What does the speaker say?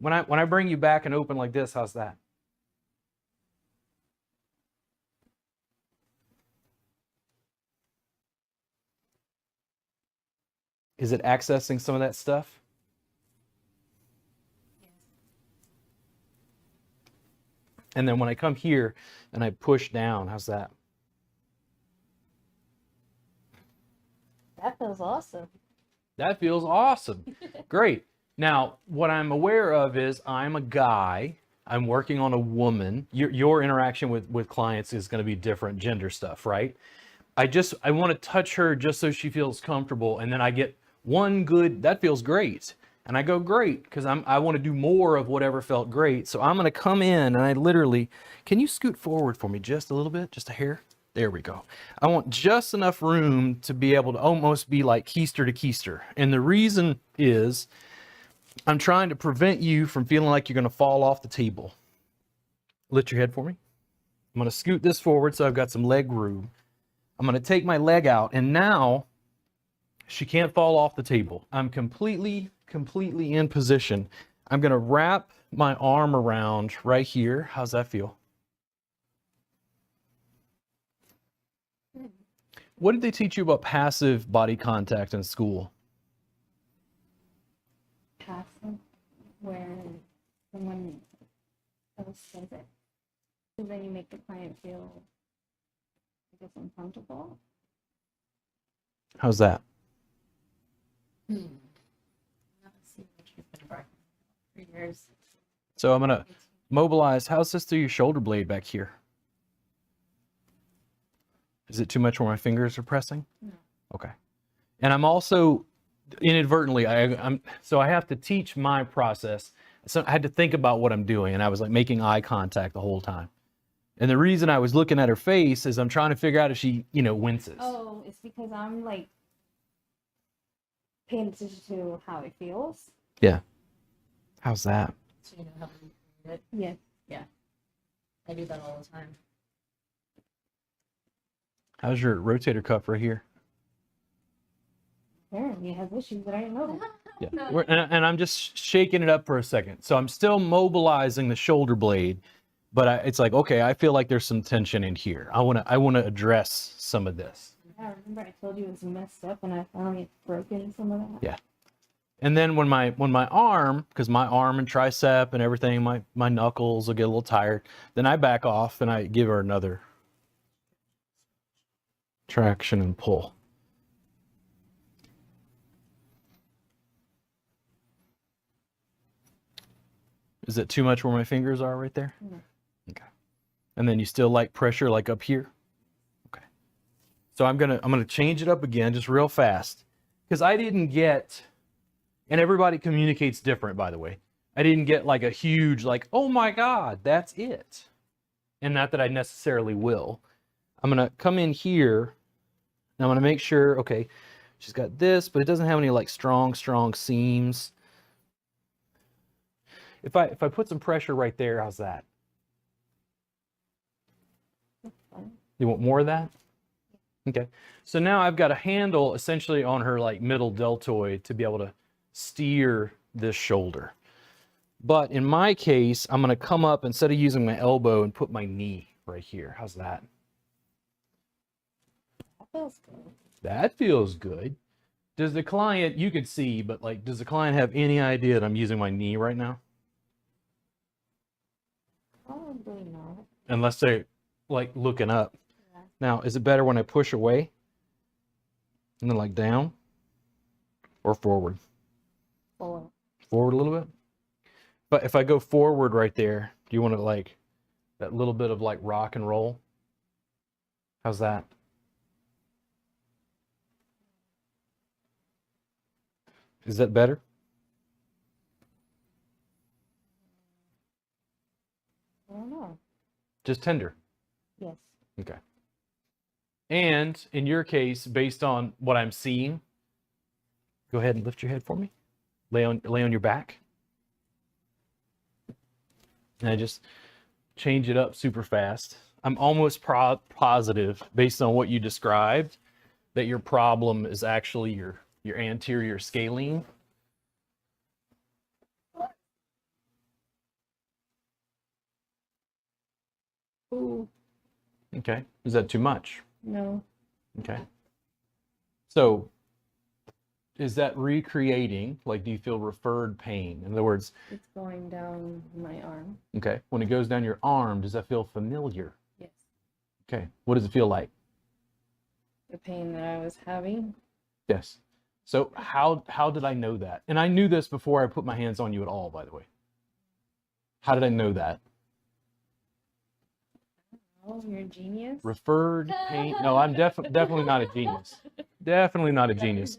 When I bring you back and open like this, how's that? Is it accessing some of that stuff? And then when I come here and I push down, how's that? That feels awesome. That feels awesome. Great. Now, what I'm aware of is I'm a guy. I'm working on a woman. Your interaction with clients is going to be different gender stuff, right? I want to touch her just so she feels comfortable, and then I get one good, that feels great. And I go, great, because I want to do more of whatever felt great. So I'm going to come in and I literally, can you scoot forward for me just a little bit, just a hair? There we go. I want just enough room to be able to almost be like keister to keister. And the reason is I'm trying to prevent you from feeling like you're going to fall off the table. Lift your head for me. I'm going to scoot this forward so I've got some leg room. I'm going to take my leg out, and now she can't fall off the table. I'm completely in position. I'm going to wrap my arm around right here. How's that feel? What did they teach you about passive body contact in school? Passive, where someone else says it. So then you make the client feel, I guess, uncomfortable. How's that? For years. So I'm going to mobilize. How's this through your shoulder blade back here? Is it too much where my fingers are pressing? No. Okay. And I'm also inadvertently, so I have to teach my process. So I had to think about what I'm doing, and I was like making eye contact the whole time. And the reason I was looking at her face is I'm trying to figure out if she, winces. Oh, it's because I'm like paying attention to how it feels. Yeah. How's that? So you know how to recreate it? Yes. Yeah. I do that all the time. How's your rotator cuff right here? Apparently it has issues that I didn't know. Yeah. And I'm just shaking it up for a second. So I'm still mobilizing the shoulder blade, but it's like, okay, I feel like there's some tension in here. I want to address some of this. I remember I told you it was messed up and I finally broken some of that. Yeah. And then when my arm, because my arm and tricep and everything, my knuckles will get a little tired, then I back off and I give her another traction and pull. Is it too much where my fingers are right there? No. Okay. And then you still like pressure like up here? Okay. So I'm gonna change it up again just real fast. Because I didn't get, and everybody communicates different, by the way. I didn't get like a huge like, oh my God, that's it. And not that I necessarily will. I'm gonna come in here and I'm gonna make sure, okay, she's got this, but it doesn't have any like strong seams. If I put some pressure right there, how's that? You want more of that? Okay. So now I've got a handle essentially on her like middle deltoid to be able to steer this shoulder. But in my case, I'm going to come up instead of using my elbow and put my knee right here. How's that? That feels good. That feels good. Does the client, you can see, but like, does the client have any idea that I'm using my knee right now? Probably not. Unless they're like looking up. Yeah. Now, is it better when I push away? And then like down? Or forward? Forward. Forward a little bit? But if I go forward right there, do you want to like that little bit of like rock and roll? How's that? Is that better? I don't know. Just tender. Yes. Okay. And in your case, based on what I'm seeing, go ahead and lift your head for me. Lay on your back. And I just change it up super fast. I'm almost positive, based on what you described, that your problem is actually your anterior scalene. Ooh, Okay. Is that too much? no. Okay. So is that recreating? Like, do you feel referred pain? In other words, It's going down my arm. okay, when it goes down your arm, does that feel familiar? Yes. Okay. What does it feel like? The pain that I was having. Yes. So how did I know that? And I knew this before I put my hands on you at all, by the way. How did I know that? Oh, you're a genius. Referred pain. No, I'm definitely not a genius. Definitely not a genius.